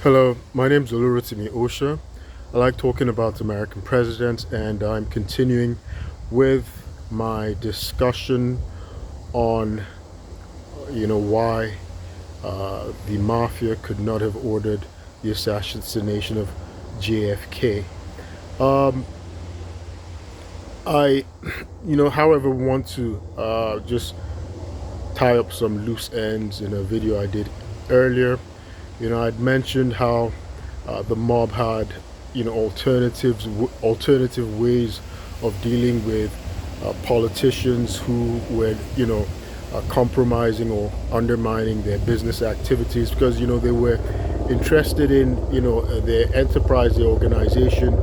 Hello, my name is Olu Osha. I like talking about American presidents, and I'm continuing with my discussion on, why the mafia could not have ordered the assassination of JFK. Um, I, however, want to just tie up some loose ends in a video I did earlier. I'd mentioned how the mob had, alternative ways of dealing with politicians who were, compromising or undermining their business activities because, they were interested in, their enterprise, their organization,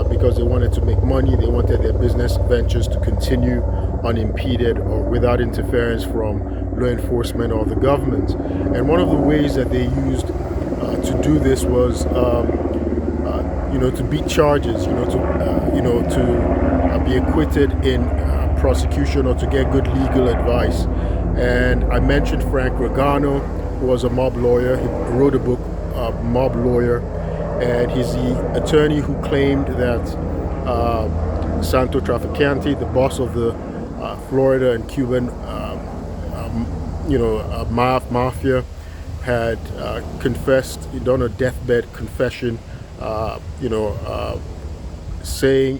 because they wanted to make money. They wanted their business ventures to continue unimpeded or without interference from law enforcement or the government. And one of the ways that they used to do this was, to beat charges, to be acquitted in prosecution or to get good legal advice. And I mentioned Frank Regano, who was a mob lawyer. He wrote a book, Mob Lawyer, and he's the attorney who claimed that Santo Traficante, the boss of the Florida and Cuban, mafia, had confessed, done a deathbed confession,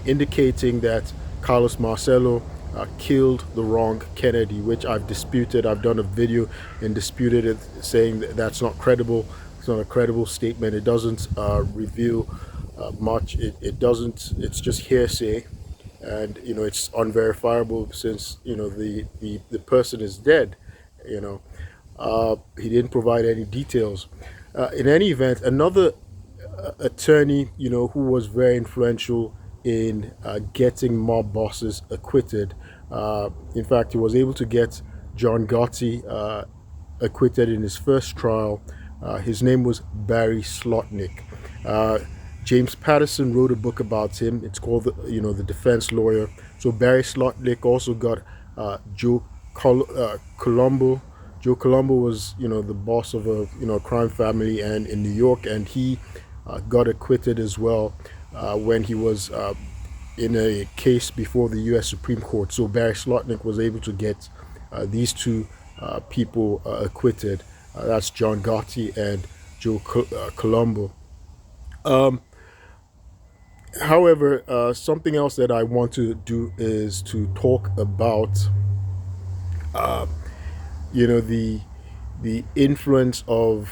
indicating that Carlos Marcello killed the wrong Kennedy, which I've disputed. I've done a video and disputed it, saying that that's not credible. It's not a credible statement. It doesn't reveal much. It doesn't. It's just hearsay, and it's unverifiable since the person is dead. He didn't provide any details. In any event, another attorney, who was very influential in getting mob bosses acquitted. In fact, he was able to get John Gotti acquitted in his first trial. His name was Barry Slotnick. James Patterson wrote a book about him. It's called the Defense Lawyer. So Barry Slotnick also got Joe Colombo. Joe Colombo was, the boss of a, crime family and in New York, and he got acquitted as well when he was in a case before the U.S. Supreme Court. So Barry Slotnick was able to get these two people acquitted. That's John Gotti and Joe Colombo. However, something else that I want to do is to talk about the influence of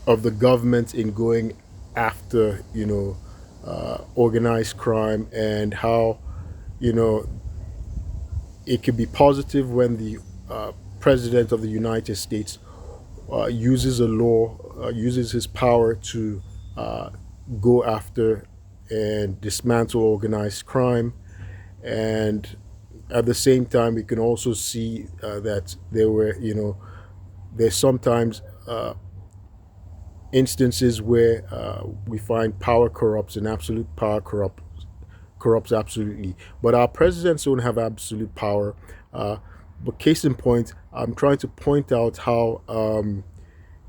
the government in going after organized crime, and how it can be positive when the president of the United States uses a law, uses his power to go after and dismantle organized crime. And at the same time, we can also see that there's sometimes instances where we find power corrupts and absolute power corrupts absolutely. But our presidents don't have absolute power. But case in point, I'm trying to point out how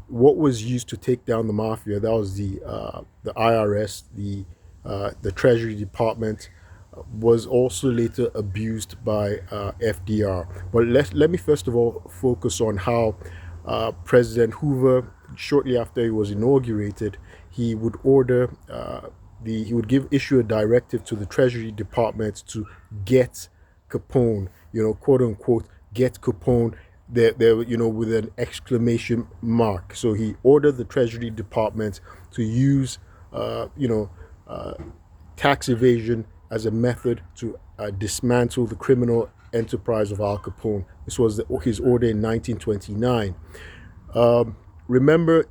what was used to take down the mafia, that was the IRS, the Treasury Department, was also later abused by FDR. But let me first of all focus on how President Hoover, shortly after he was inaugurated, he would order he would issue a directive to the Treasury Department to get Capone, quote unquote, get Capone. There, with an exclamation mark. So he ordered the Treasury Department to use, tax evasion as a method to dismantle the criminal enterprise of Al Capone. This was his order in 1929. Remember,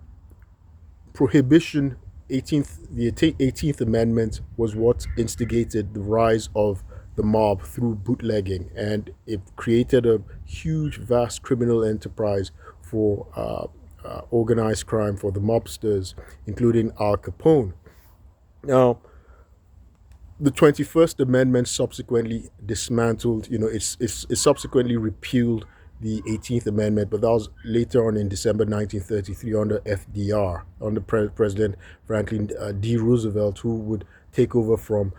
prohibition, the 18th Amendment was what instigated the rise of the mob through bootlegging, and it created a huge, vast criminal enterprise for organized crime, for the mobsters, including Al Capone. Now, the 21st Amendment subsequently dismantled, it's subsequently repealed the 18th Amendment, but that was later on in December 1933 under FDR, under President Franklin D. Roosevelt, who would take over from,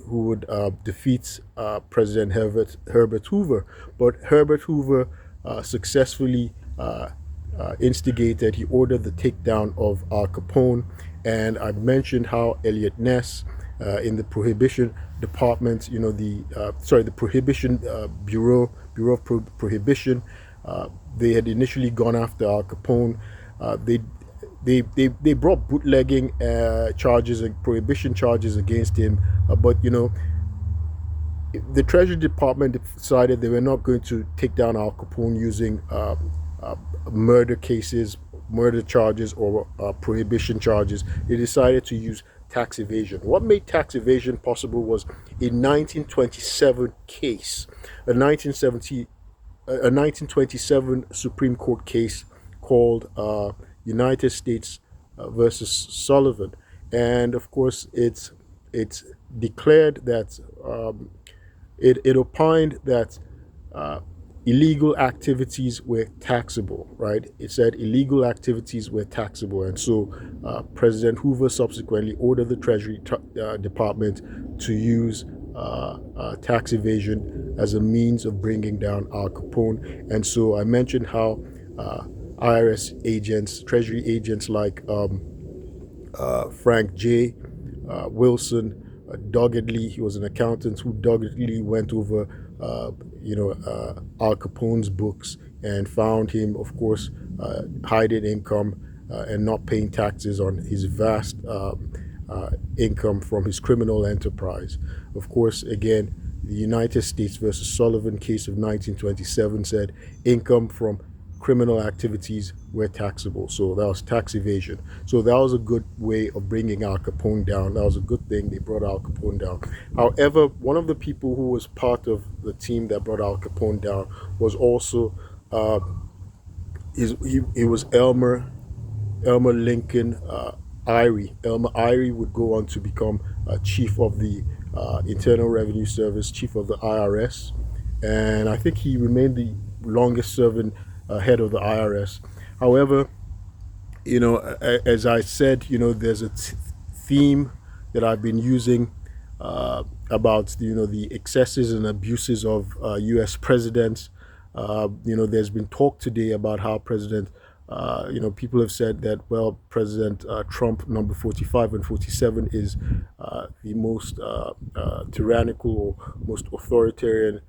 who would defeat President Herbert Hoover. But Herbert Hoover successfully instigated, he ordered the takedown of Al Capone. And I mentioned how Elliot Ness in the Prohibition Department, the Prohibition Bureau of Prohibition, they had initially gone after Al Capone. They brought bootlegging charges and prohibition charges against him, but the Treasury Department decided they were not going to take down Al Capone using murder cases, murder charges, or prohibition charges. They decided to use tax evasion. What made tax evasion possible was a 1927 case, a 1927 Supreme Court case called United States versus Sullivan, and of course it's declared that it opined that illegal activities were taxable, right? It said illegal activities were taxable. And so President Hoover subsequently ordered the Treasury Department to use tax evasion as a means of bringing down Al Capone. And so I mentioned how IRS agents, Treasury agents like Frank J. Wilson, doggedly, he was an accountant who doggedly went over Al Capone's books and found him, of course, hiding income and not paying taxes on his vast income from his criminal enterprise. Of course, again, the United States versus Sullivan case of 1927 said income from criminal activities were taxable. So that was tax evasion. So that was a good way of bringing Al Capone down. That was a good thing. They brought Al Capone down. However, one of the people who was part of the team that brought Al Capone down was also he was Elmer Lincoln Erie. Elmer Erie would go on to become chief of the Internal Revenue Service, chief of the IRS, and I think he remained the longest serving head of the IRS. However, as I said, there's a theme that I've been using about the excesses and abuses of U.S. presidents. There's been talk today about how people have said that, well, President Trump, number 45 and 47, is the most tyrannical or most authoritarian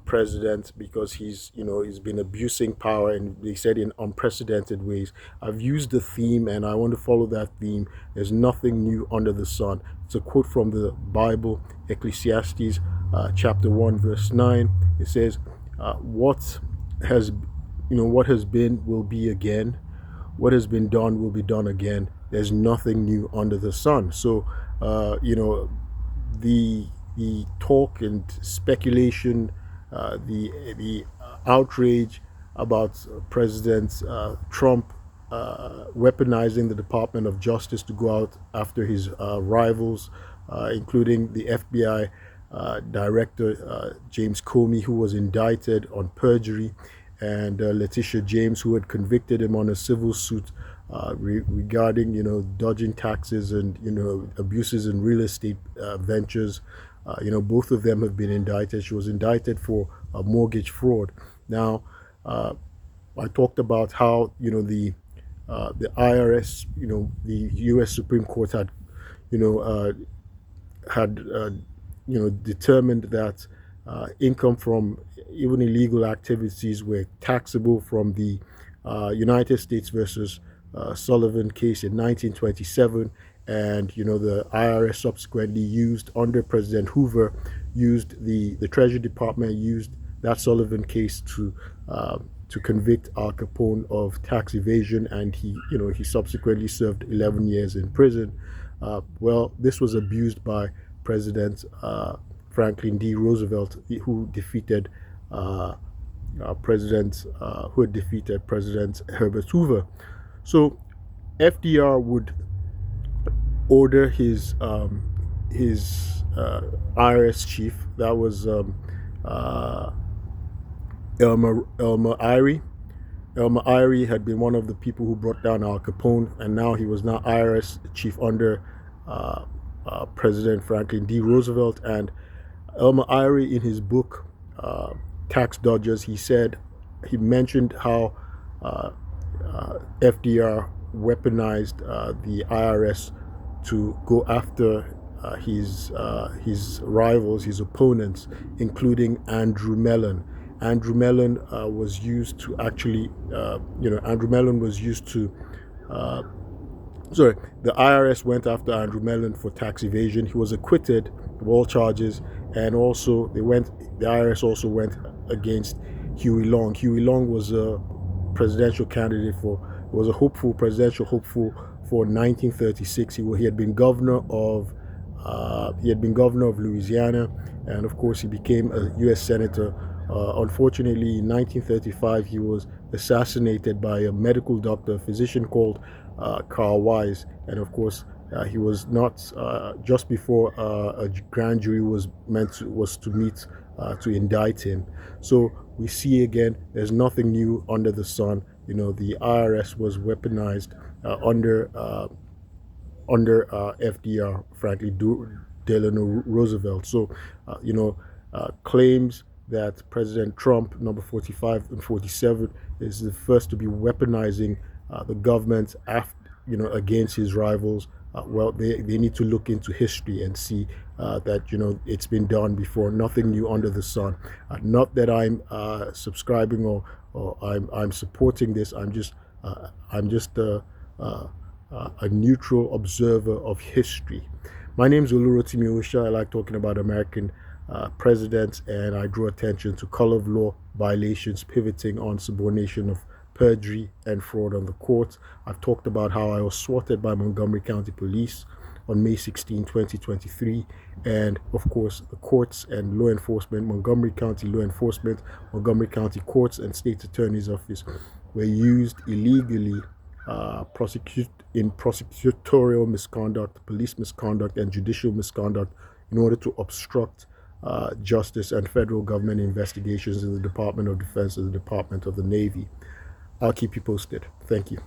president because he's been abusing power, and they said in unprecedented ways. I've used the theme and I want to follow that theme. There's nothing new under the sun. It's a quote from the Bible, Ecclesiastes chapter 1 verse 9. It says, what has been will be again. What has been done will be done again. There's nothing new under the sun. So, the talk and speculation, the outrage about President Trump weaponizing the Department of Justice to go out after his rivals, including the FBI Director James Comey, who was indicted on perjury, and Letitia James, who had convicted him on a civil suit regarding dodging taxes and abuses in real estate ventures. Both of them have been indicted. She was indicted for mortgage fraud. Now, I talked about how the IRS, the U.S. Supreme Court had determined that income from even illegal activities were taxable from the United States versus Sullivan case in 1927, and the IRS subsequently used, under President Hoover, used the Treasury Department used that Sullivan case to convict Al Capone of tax evasion, and he subsequently served 11 years in prison. Well, this was abused by President Franklin D. Roosevelt, who defeated President Herbert Hoover. So FDR would order his IRS chief, that was Elmer Irie. Elmer Irie had been one of the people who brought down Al Capone, and now he was now IRS chief under uh, President Franklin D. Roosevelt. And Elmer Irie, in his book uh, Tax Dodgers, he mentioned how FDR weaponized the IRS to go after his rivals, his opponents, including Andrew Mellon. Andrew Mellon was used to actually, Andrew Mellon was used to uh, sorry, the IRS went after Andrew Mellon for tax evasion. He was acquitted of all charges, and also the IRS also went against Huey Long. Huey Long was a presidential candidate was a presidential hopeful for 1936. He had been governor of Louisiana, and of course he became a U.S. senator. Unfortunately, in 1935, he was assassinated by a medical doctor, a physician called Carl Wise, and of course, he was not just before a grand jury was to meet to indict him. So we see again, there's nothing new under the sun. The IRS was weaponized under FDR, frankly, Delano Roosevelt. So, claims that President Trump, number 45 and 47, is the first to be weaponizing the government against his rivals. Well, they need to look into history and see that it's been done before. Nothing new under the sun. Not that I'm subscribing or I'm supporting this. I'm just a neutral observer of history. My name is Olu Osha. I like talking about American presidents, and I draw attention to color of law violations, pivoting on subordination of perjury and fraud on the court. I've talked about how I was swatted by Montgomery County Police on May 16, 2023, and of course the courts and law enforcement, Montgomery County law enforcement, Montgomery County courts and state attorney's office were used illegally in prosecutorial misconduct, police misconduct, and judicial misconduct in order to obstruct justice and federal government investigations in the Department of Defense and the Department of the Navy. I'll keep you posted. Thank you.